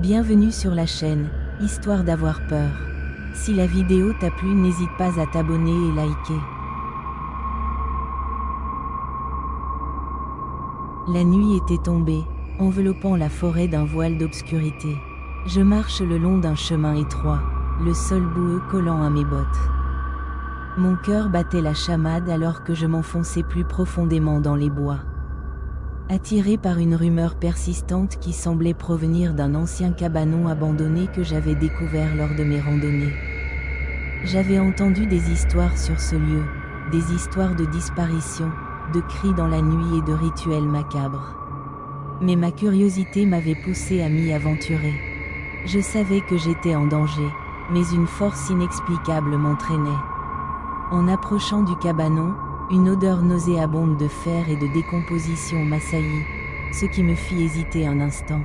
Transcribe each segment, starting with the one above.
Bienvenue sur la chaîne, histoire d'avoir peur. Si la vidéo t'a plu, n'hésite pas à t'abonner et liker. La nuit était tombée, enveloppant la forêt d'un voile d'obscurité. Je marche le long d'un chemin étroit, le sol boueux collant à mes bottes. Mon cœur battait la chamade alors que je m'enfonçais plus profondément dans les bois. Attiré par une rumeur persistante qui semblait provenir d'un ancien cabanon abandonné que j'avais découvert lors de mes randonnées. J'avais entendu des histoires sur ce lieu, des histoires de disparitions, de cris dans la nuit et de rituels macabres. Mais ma curiosité m'avait poussé à m'y aventurer. Je savais que j'étais en danger, mais une force inexplicable m'entraînait. En approchant du cabanon, une odeur nauséabonde de fer et de décomposition m'assaillit, ce qui me fit hésiter un instant.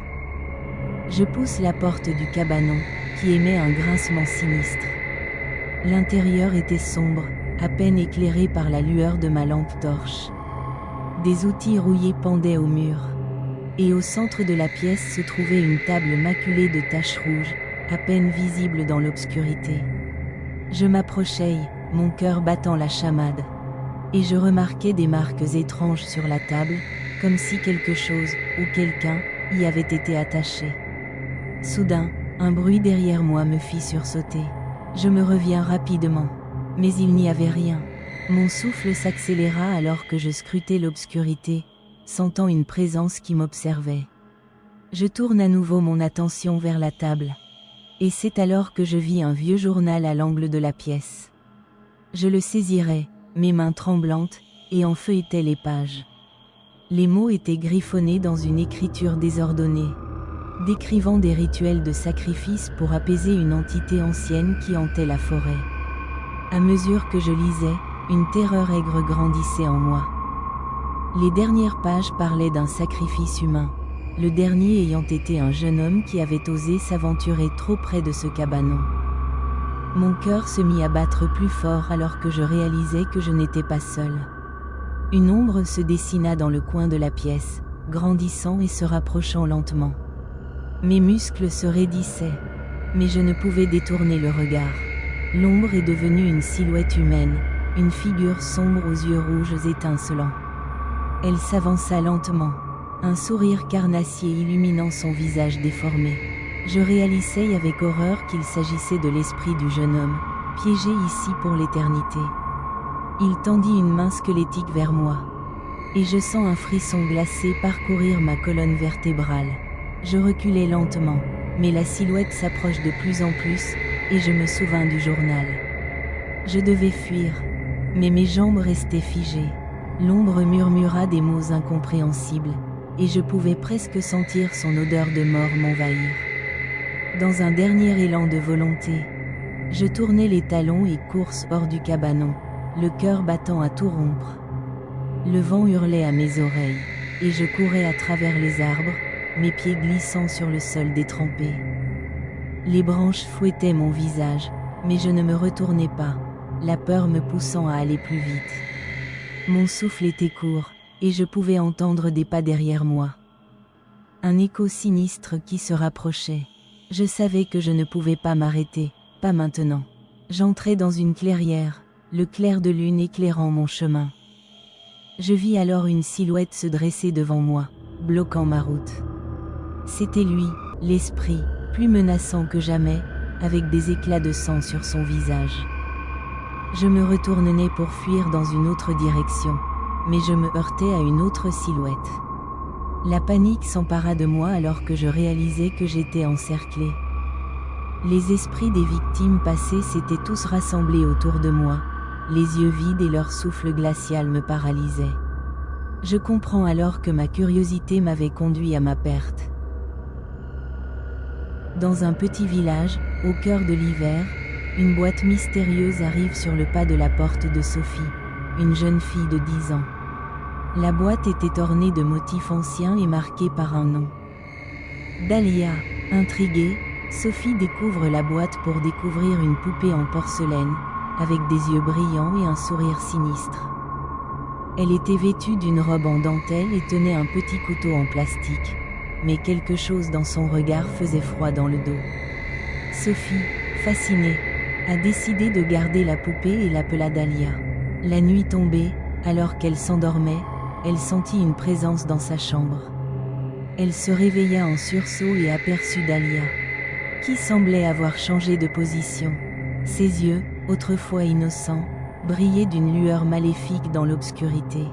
Je pousse la porte du cabanon, qui émet un grincement sinistre. L'intérieur était sombre, à peine éclairé par la lueur de ma lampe torche. Des outils rouillés pendaient au mur. Et au centre de la pièce se trouvait une table maculée de taches rouges, à peine visible dans l'obscurité. Je m'approchai, mon cœur battant la chamade. Et je remarquai des marques étranges sur la table, comme si quelque chose, ou quelqu'un, y avait été attaché. Soudain, un bruit derrière moi me fit sursauter. Je me reviens rapidement. Mais il n'y avait rien. Mon souffle s'accéléra alors que je scrutais l'obscurité, sentant une présence qui m'observait. Je tourne à nouveau mon attention vers la table. Et c'est alors que je vis un vieux journal à l'angle de la pièce. Je le saisirai, mes mains tremblantes, et en feuilletais les pages. Les mots étaient griffonnés dans une écriture désordonnée, décrivant des rituels de sacrifice pour apaiser une entité ancienne qui hantait la forêt. À mesure que je lisais, une terreur aigre grandissait en moi. Les dernières pages parlaient d'un sacrifice humain, le dernier ayant été un jeune homme qui avait osé s'aventurer trop près de ce cabanon. Mon cœur se mit à battre plus fort alors que je réalisais que je n'étais pas seul. Une ombre se dessina dans le coin de la pièce, grandissant et se rapprochant lentement. Mes muscles se raidissaient, mais je ne pouvais détourner le regard. L'ombre est devenue une silhouette humaine, une figure sombre aux yeux rouges étincelants. Elle s'avança lentement, un sourire carnassier illuminant son visage déformé. Je réalisais avec horreur qu'il s'agissait de l'esprit du jeune homme, piégé ici pour l'éternité. Il tendit une main squelettique vers moi. Et je sens un frisson glacé parcourir ma colonne vertébrale. Je reculai lentement, mais la silhouette s'approche de plus en plus, et je me souvins du journal. Je devais fuir, mais mes jambes restaient figées. L'ombre murmura des mots incompréhensibles, et je pouvais presque sentir son odeur de mort m'envahir. Dans un dernier élan de volonté, je tournai les talons et course hors du cabanon, le cœur battant à tout rompre. Le vent hurlait à mes oreilles, et je courais à travers les arbres, mes pieds glissant sur le sol détrempé. Les branches fouettaient mon visage, mais je ne me retournai pas, la peur me poussant à aller plus vite. Mon souffle était court, et je pouvais entendre des pas derrière moi. Un écho sinistre qui se rapprochait. Je savais que je ne pouvais pas m'arrêter, pas maintenant. J'entrai dans une clairière, le clair de lune éclairant mon chemin. Je vis alors une silhouette se dresser devant moi, bloquant ma route. C'était lui, l'esprit, plus menaçant que jamais, avec des éclats de sang sur son visage. Je me retournai pour fuir dans une autre direction, mais je me heurtai à une autre silhouette. La panique s'empara de moi alors que je réalisais que j'étais encerclé. Les esprits des victimes passées s'étaient tous rassemblés autour de moi, les yeux vides et leur souffle glacial me paralysaient. Je comprends alors que ma curiosité m'avait conduit à ma perte. Dans un petit village, au cœur de l'hiver, une boîte mystérieuse arrive sur le pas de la porte de Sophie, une jeune fille de 10 ans. La boîte était ornée de motifs anciens et marquée par un nom. Dahlia. Intriguée, Sophie découvre la boîte pour découvrir une poupée en porcelaine, avec des yeux brillants et un sourire sinistre. Elle était vêtue d'une robe en dentelle et tenait un petit couteau en plastique. mais quelque chose dans son regard faisait froid dans le dos. Sophie, fascinée, a décidé de garder la poupée et l'appela Dahlia. La nuit tombée, alors qu'elle s'endormait, elle sentit une présence dans sa chambre. Elle se réveilla en sursaut et aperçut Dahlia, qui semblait avoir changé de position. Ses yeux, autrefois innocents, brillaient d'une lueur maléfique dans l'obscurité.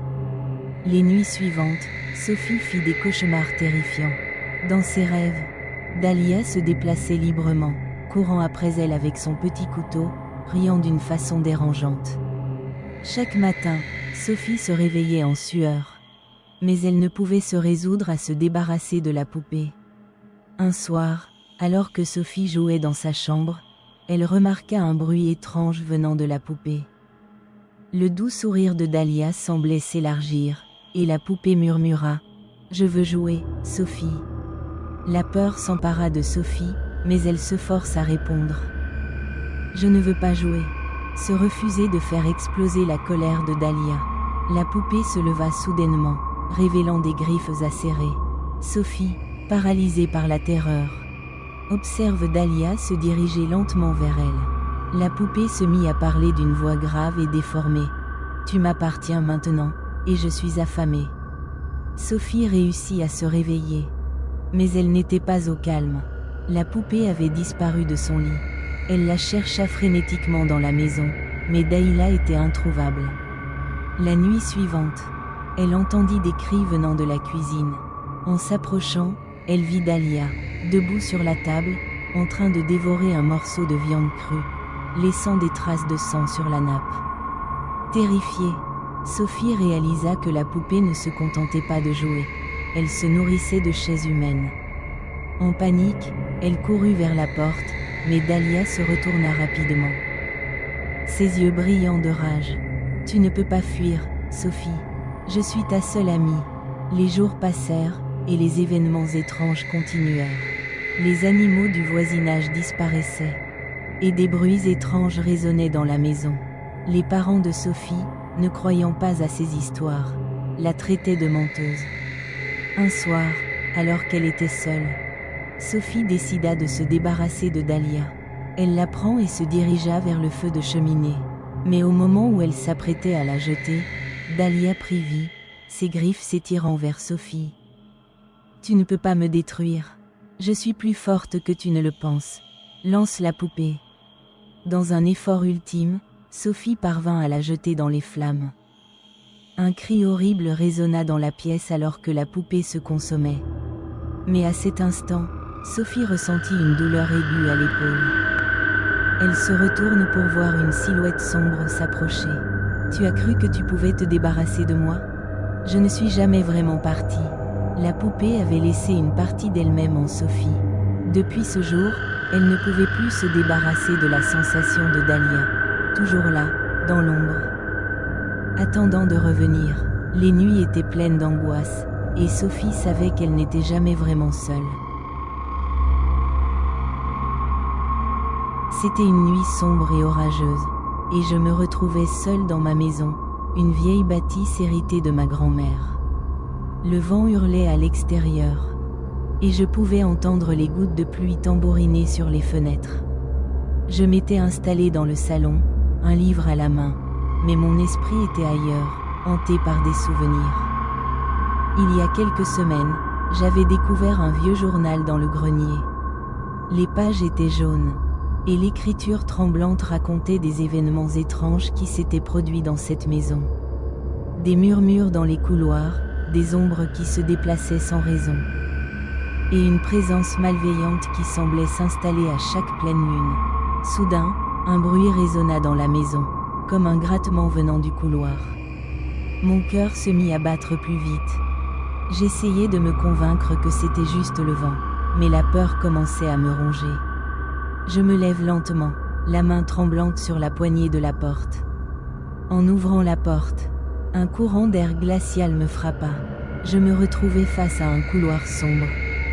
Les nuits suivantes, Sophie fit des cauchemars terrifiants. Dans ses rêves, Dahlia se déplaçait librement, courant après elle avec son petit couteau, riant d'une façon dérangeante. Chaque matin, Sophie se réveillait en sueur. Mais elle ne pouvait se résoudre à se débarrasser de la poupée. Un soir, alors que Sophie jouait dans sa chambre, elle remarqua un bruit étrange venant de la poupée. Le doux sourire de Dahlia semblait s'élargir, et la poupée murmura « Je veux jouer, Sophie ». La peur s'empara de Sophie, mais elle se force à répondre « Je ne veux pas jouer », se refuser de faire exploser la colère de Dahlia. La poupée se leva soudainement, révélant des griffes acérées. Sophie, paralysée par la terreur, observe Dahlia se diriger lentement vers elle. La poupée se mit à parler d'une voix grave et déformée. « Tu m'appartiens maintenant, et je suis affamée. » Sophie réussit à se réveiller. Mais elle n'était pas au calme. La poupée avait disparu de son lit. Elle la chercha frénétiquement dans la maison, mais Dahlia était introuvable. La nuit suivante, elle entendit des cris venant de la cuisine. En s'approchant, elle vit Dahlia, debout sur la table, en train de dévorer un morceau de viande crue, laissant des traces de sang sur la nappe. Terrifiée, Sophie réalisa que la poupée ne se contentait pas de jouer. Elle se nourrissait de chaises humaines. En panique, elle courut vers la porte, mais Dahlia se retourna rapidement. Ses yeux brillants de rage. « Tu ne peux pas fuir, Sophie. Je suis ta seule amie. » Les jours passèrent, et les événements étranges continuèrent. Les animaux du voisinage disparaissaient, et des bruits étranges résonnaient dans la maison. Les parents de Sophie, ne croyant pas à ces histoires, la traitaient de menteuse. Un soir, alors qu'elle était seule, Sophie décida de se débarrasser de Dahlia. Elle la prend et se dirigea vers le feu de cheminée. Mais au moment où elle s'apprêtait à la jeter, Dahlia prit vie, ses griffes s'étirant vers Sophie. « Tu ne peux pas me détruire. Je suis plus forte que tu ne le penses. Lance la poupée. » Dans un effort ultime, Sophie parvint à la jeter dans les flammes. Un cri horrible résonna dans la pièce alors que la poupée se consommait. Mais à cet instant, Sophie ressentit une douleur aiguë à l'épaule. Elle se retourne pour voir une silhouette sombre s'approcher. « Tu as cru que tu pouvais te débarrasser de moi ? Je ne suis jamais vraiment partie. » La poupée avait laissé une partie d'elle-même en Sophie. Depuis ce jour, elle ne pouvait plus se débarrasser de la sensation de Dahlia, toujours là, dans l'ombre. Attendant de revenir, les nuits étaient pleines d'angoisse, et Sophie savait qu'elle n'était jamais vraiment seule. C'était une nuit sombre et orageuse, et je me retrouvais seule dans ma maison, une vieille bâtisse héritée de ma grand-mère. Le vent hurlait à l'extérieur, et je pouvais entendre les gouttes de pluie tambouriner sur les fenêtres. Je m'étais installée dans le salon, un livre à la main, mais mon esprit était ailleurs, hanté par des souvenirs. Il y a quelques semaines, j'avais découvert un vieux journal dans le grenier. Les pages étaient jaunes, et l'écriture tremblante racontait des événements étranges qui s'étaient produits dans cette maison. Des murmures dans les couloirs, des ombres qui se déplaçaient sans raison, et une présence malveillante qui semblait s'installer à chaque pleine lune. Soudain, un bruit résonna dans la maison, comme un grattement venant du couloir. Mon cœur se mit à battre plus vite. J'essayais de me convaincre que c'était juste le vent, mais la peur commençait à me ronger. Je me lève lentement, la main tremblante sur la poignée de la porte. En ouvrant la porte, un courant d'air glacial me frappa. Je me retrouvais face à un couloir sombre.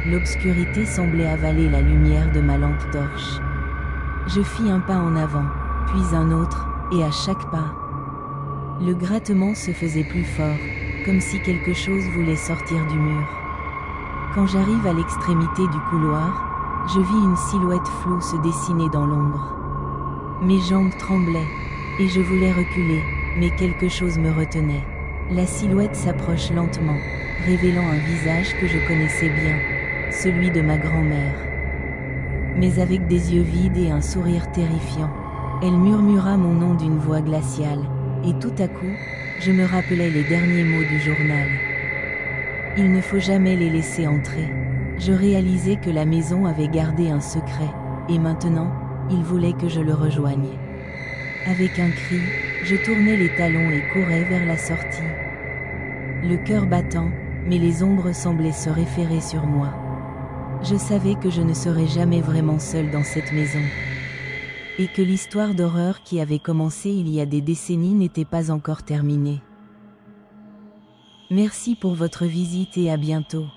L'obscurité semblait avaler la lumière de ma lampe torche. Je fis un pas en avant, puis un autre, et à chaque pas, le grattement se faisait plus fort, comme si quelque chose voulait sortir du mur. Quand j'arrive à l'extrémité du couloir, je vis une silhouette floue se dessiner dans l'ombre. Mes jambes tremblaient, et je voulais reculer, mais quelque chose me retenait. La silhouette s'approche lentement, révélant un visage que je connaissais bien, celui de ma grand-mère. Mais avec des yeux vides et un sourire terrifiant. Elle murmura mon nom d'une voix glaciale, et tout à coup, je me rappelai les derniers mots du journal. Il ne faut jamais les laisser entrer. Je réalisais que la maison avait gardé un secret, et maintenant, il voulait que je le rejoigne. Avec un cri, je tournai les talons et courais vers la sortie. Le cœur battant, mais les ombres semblaient se référer sur moi. Je savais que je ne serais jamais vraiment seule dans cette maison. Et que l'histoire d'horreur qui avait commencé il y a des décennies n'était pas encore terminée. Merci pour votre visite et à bientôt.